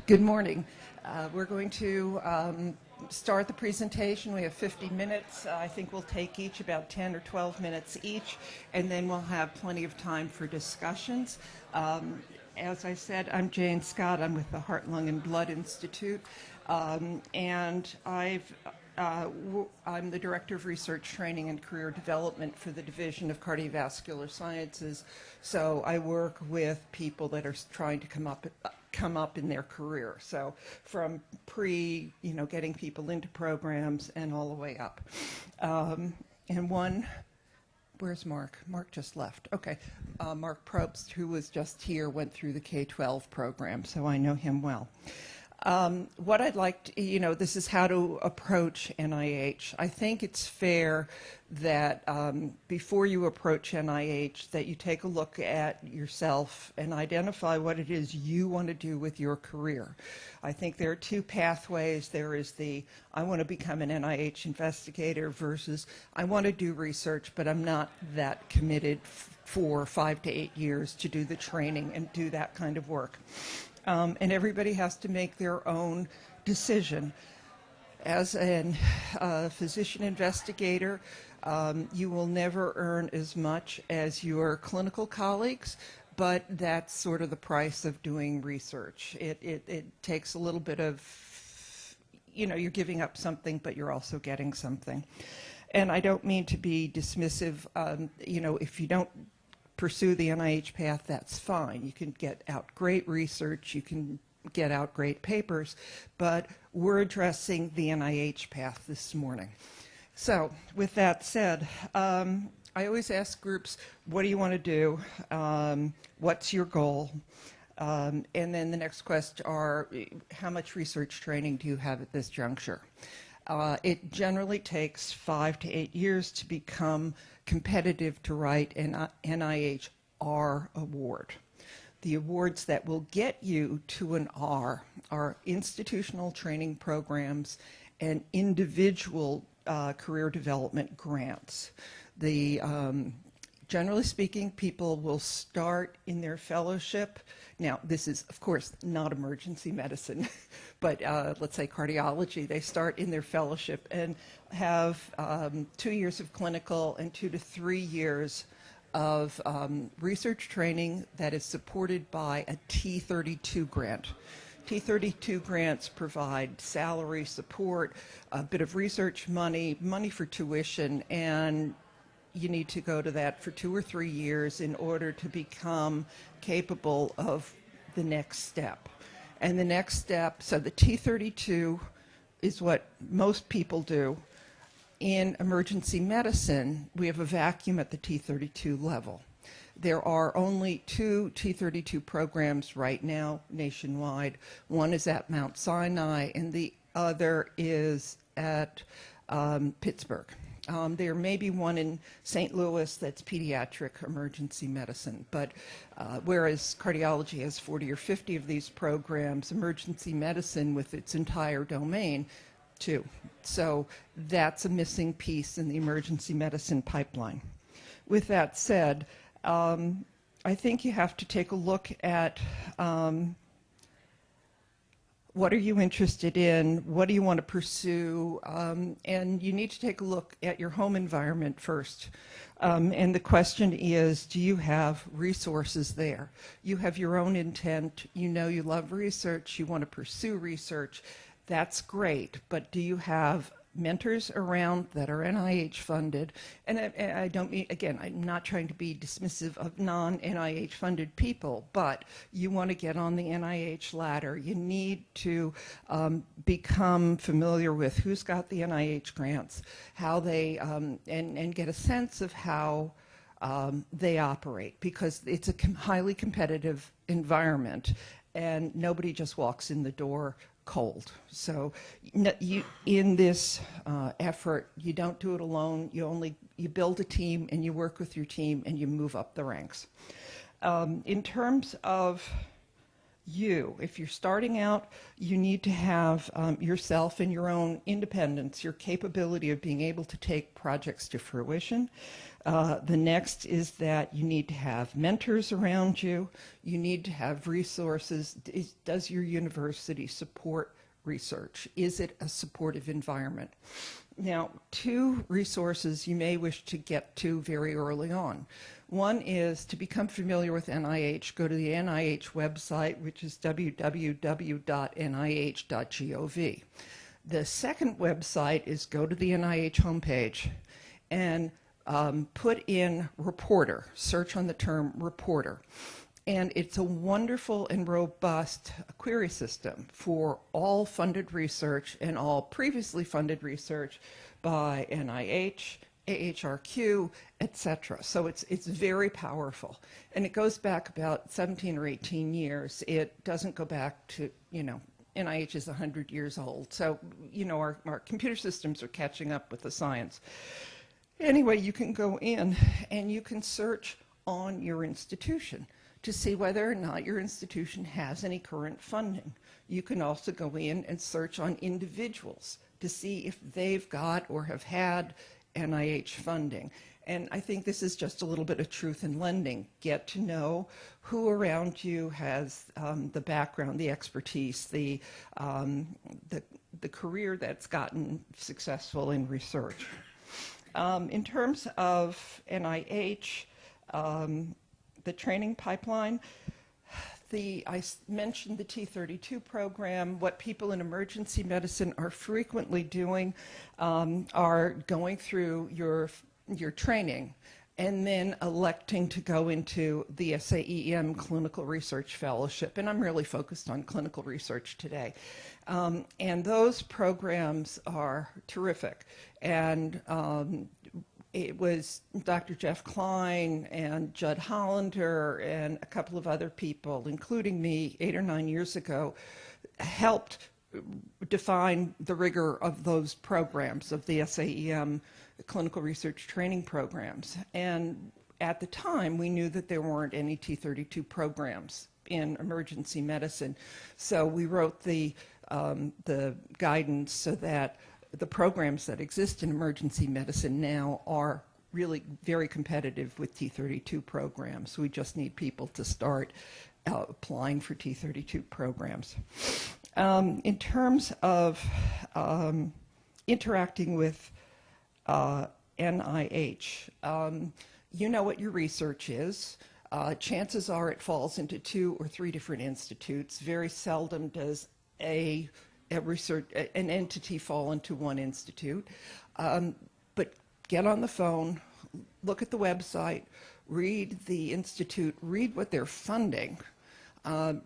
Good morning. We're going to start the presentation. We have 50 minutes. I think we'll take each about 10 or 12 minutes each, and then we'll have plenty of time for discussions. As I said, I'm Jane Scott. I'm with the Heart, Lung, and Blood Institute, and I'm the Director of Research Training and Career Development for the Division of Cardiovascular Sciences. So I work with people that are trying to come up in their career. So from getting people into programs and all the way up. Where's Mark? Mark just left. Okay. Mark Probst, who was just here, went through the K-12 program, so I know him well. What I'd like to, this is how to approach NIH. I think it's fair that before you approach NIH, that you take a look at yourself and identify what it is you want to do with your career. I think there are two pathways. There is the, I want to become an NIH investigator versus I want to do research, but I'm not that committed for 5 to 8 years to do the training and do that kind of work. And everybody has to make their own decision. As a physician investigator, you will never earn as much as your clinical colleagues, but that's sort of the price of doing research. It takes a little bit of, you're giving up something, but you're also getting something. And I don't mean to be dismissive, if you don't pursue the NIH path, that's fine. You can get out great research, you can get out great papers, but we're addressing the NIH path this morning. So with that said, I always ask groups, what do you want to do? What's your goal? And then the next question are, how much research training do you have at this juncture? It generally takes 5 to 8 years to become competitive to write an NIH R award. The awards that will get you to an R are institutional training programs and individual career development grants. Generally speaking, people will start in their fellowship. Now, this is, of course, not emergency medicine, but let's say cardiology. They start in their fellowship and have 2 years of clinical and 2 to 3 years of research training that is supported by a T32 grant. T32 grants provide salary support, a bit of research money, money for tuition, and you need to go to that for 2 or 3 years in order to become capable of the next step. And the next step, so the T32 is what most people do. In emergency medicine, we have a vacuum at the T32 level. There are only 2 T32 programs right now nationwide. One is at Mount Sinai, and the other is at Pittsburgh. There may be one in St. Louis that's pediatric emergency medicine, but whereas cardiology has 40 or 50 of these programs, emergency medicine with its entire domain, 2. So that's a missing piece in the emergency medicine pipeline. With that said, I think you have to take a look at what are you interested in? What do you want to pursue? And you need to take a look at your home environment first. And the question is, do you have resources there? You have your own intent. You know you love research. You want to pursue research. That's great. But do you have mentors around that are NIH funded? And I don't mean, again, I'm not trying to be dismissive of non-NIH funded people, but you want to get on the NIH ladder. You need to become familiar with who's got the NIH grants, how they, and get a sense of how they operate, because it's a highly competitive environment and nobody just walks in the door cold. So in this effort, you don't do it alone. You build a team and you work with your team and you move up the ranks. In terms of If you're starting out, you need to have yourself and your own independence, your capability of being able to take projects to fruition. The next is that you need to have mentors around you. You need to have resources. Does your university support research? Is it a supportive environment? Now, two resources you may wish to get to very early on. One is to become familiar with NIH. Go to the NIH website, which is www.nih.gov. The second website is go to the NIH homepage and put in reporter, search on the term reporter. And it's a wonderful and robust query system for all funded research and all previously funded research by NIH, AHRQ, etc. So it's very powerful. And it goes back about 17 or 18 years. It doesn't go back to, NIH is 100 years old. So, our computer systems are catching up with the science. Anyway, you can go in and you can search on your institution to see whether or not your institution has any current funding. You can also go in and search on individuals to see if they've got or have had NIH funding. And I think this is just a little bit of truth in lending. Get to know who around you has the background, the expertise, the career that's gotten successful in research. In terms of NIH, the training pipeline, I mentioned the T32 program. What people in emergency medicine are frequently doing are going through your training and then electing to go into the SAEM Clinical Research Fellowship. And I'm really focused on clinical research today. And those programs are terrific. And it was Dr. Jeff Klein and Judd Hollander and a couple of other people, including me 8 or 9 years ago, helped define the rigor of those programs, of the SAEM clinical research training programs. And at the time, we knew that there weren't any T32 programs in emergency medicine. So we wrote the guidance so that the programs that exist in emergency medicine now are really very competitive with T32 programs. We just need people to start applying for T32 programs. In terms of interacting with NIH, you know what your research is. Chances are it falls into 2 or 3 different institutes. Very seldom does an entity fall into one institute. But get on the phone, look at the website, read the institute, read what they're funding,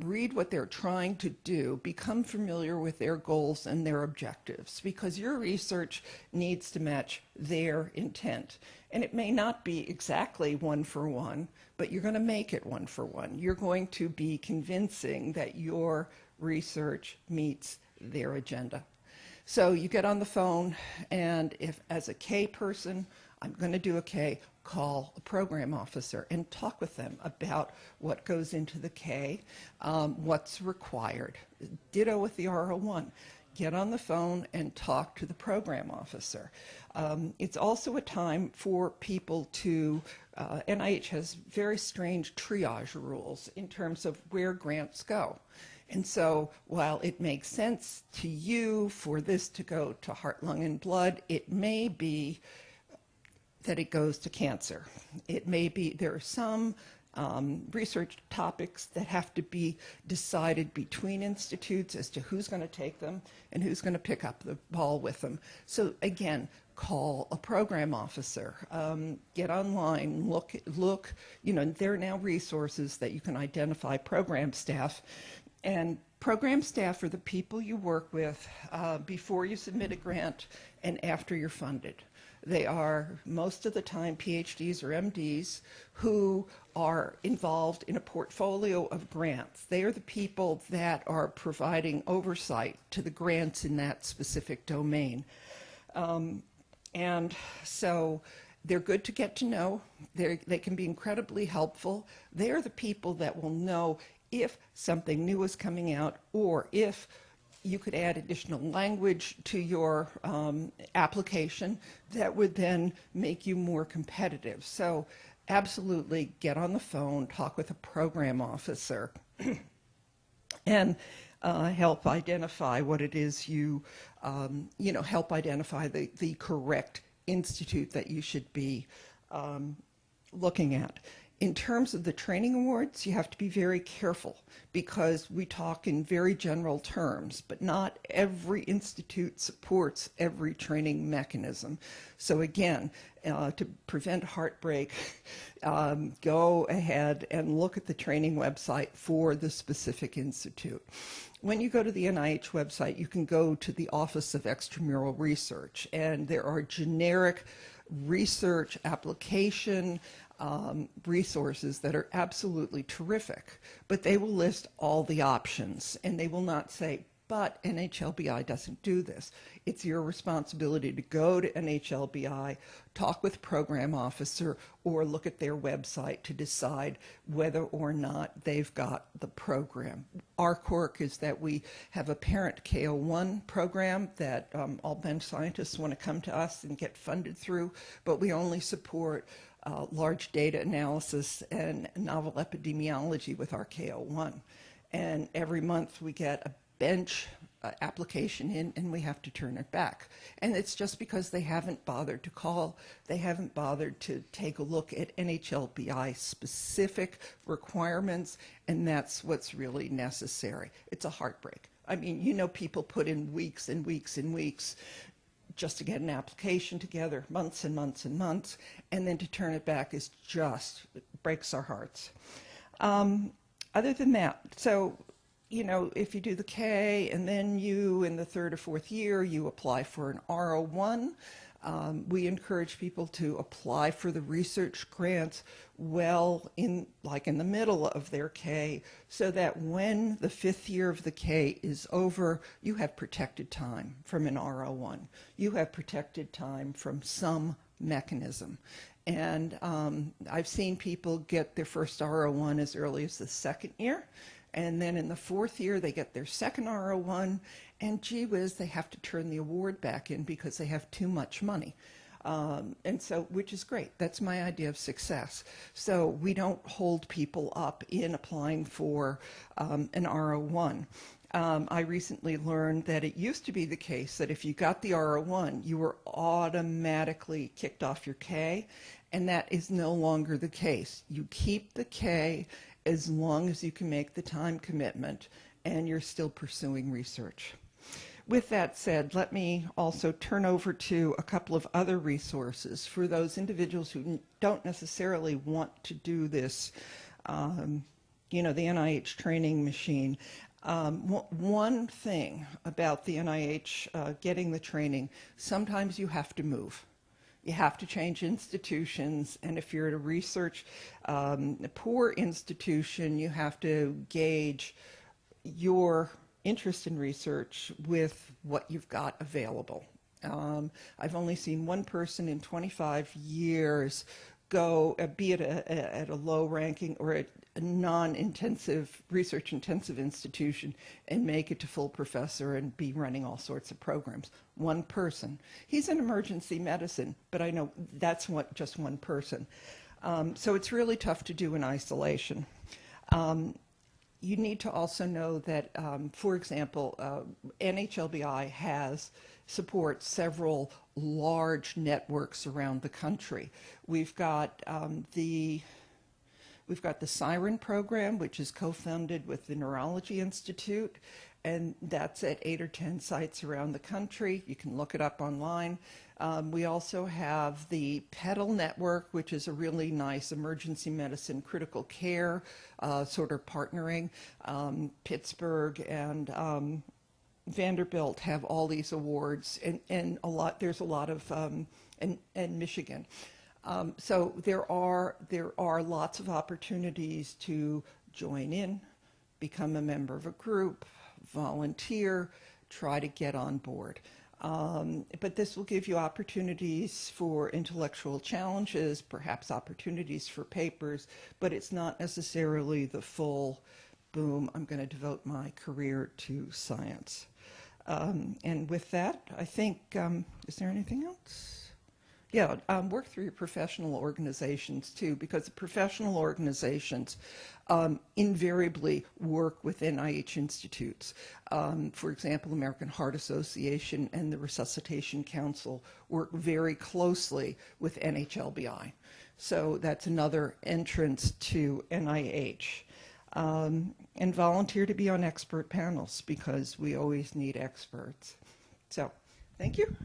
read what they're trying to do, become familiar with their goals and their objectives, because your research needs to match their intent. And it may not be exactly 1 for 1, but you're going to make it 1 for 1. You're going to be convincing that your research meets their agenda. So you get on the phone, and if as a K person, I'm going to do a K, call a program officer and talk with them about what goes into the K, what's required. Ditto with the R01. Get on the phone and talk to the program officer. It's also a time for people to, NIH has very strange triage rules in terms of where grants go. And so while it makes sense to you for this to go to heart, lung, and blood, it may be that it goes to cancer. It may be there are some research topics that have to be decided between institutes as to who's going to take them and who's going to pick up the ball with them. So again, call a program officer, get online, look, there are now resources that you can identify program staff. And program staff are the people you work with before you submit a grant and after you're funded. They are, most of the time, PhDs or MDs who are involved in a portfolio of grants. They are the people that are providing oversight to the grants in that specific domain. And so they're good to get to know. They can be incredibly helpful. They're the people that will know if something new is coming out, or if you could add additional language to your application that would then make you more competitive. So absolutely get on the phone, talk with a program officer, and help identify what it is help identify the correct institute that you should be looking at. In terms of the training awards, you have to be very careful because we talk in very general terms, but not every institute supports every training mechanism. So again, to prevent heartbreak, go ahead and look at the training website for the specific institute. When you go to the NIH website, you can go to the Office of Extramural Research, and there are generic research application resources that are absolutely terrific, but they will list all the options, and they will not say, but NHLBI doesn't do this. It's your responsibility to go to NHLBI, talk with program officer, or look at their website to decide whether or not they've got the program. Our quirk is that we have a parent KO1 program that all bench scientists want to come to us and get funded through, but we only support large data analysis and novel epidemiology with our KO1. And every month we get a bench application in, and we have to turn it back. And it's just because they haven't bothered to call, they haven't bothered to take a look at NHLBI specific requirements, and that's what's really necessary. It's a heartbreak. I mean, you know, people put in weeks and weeks and weeks just to get an application together, months and months and months, and then to turn it back is just, it breaks our hearts. Other than that, so, you know, if you do the K and then you, in the third or fourth year, you apply for an R01, we encourage people to apply for the research grants in the middle of their K, so that when the fifth year of the K is over, you have protected time from an R01. You have protected time from some mechanism. And I've seen people get their first R01 as early as the second year. And then in the fourth year, they get their second R01, and gee whiz, they have to turn the award back in because they have too much money. And so, which is great. That's my idea of success. So we don't hold people up in applying for an R01. I recently learned that it used to be the case that if you got the R01, you were automatically kicked off your K, and that is no longer the case. You keep the K as long as you can make the time commitment and you're still pursuing research. With that said, let me also turn over to a couple of other resources for those individuals who don't necessarily want to do this, the NIH training machine. One thing about the NIH getting the training, sometimes you have to move. You have to change institutions, and if you're at a research poor institution, you have to gauge your interest in research with what you've got available. I've only seen one person in 25 years go, be at a low ranking or at a non-intensive, research-intensive institution and make it to full professor and be running all sorts of programs. One person. He's in emergency medicine, but I know that's just one person. So it's really tough to do in isolation. You need to also know that, for example, NHLBI supports several large networks around the country. We've got the SIREN program, which is co-funded with the Neurology Institute, and that's at 8 or 10 sites around the country. You can look it up online. We also have the PEDAL network, which is a really nice emergency medicine critical care sort of partnering. Pittsburgh and Vanderbilt have all these awards, and there's a lot of, and Michigan. So there are lots of opportunities to join in, become a member of a group, volunteer, try to get on board. But this will give you opportunities for intellectual challenges, perhaps opportunities for papers, but it's not necessarily the full boom, I'm going to devote my career to science. And with that, I think, is there anything else? Yeah, work through your professional organizations too, because the professional organizations invariably work with NIH institutes. For example, American Heart Association and the Resuscitation Council work very closely with NHLBI. So that's another entrance to NIH. And volunteer to be on expert panels, because we always need experts. So, thank you.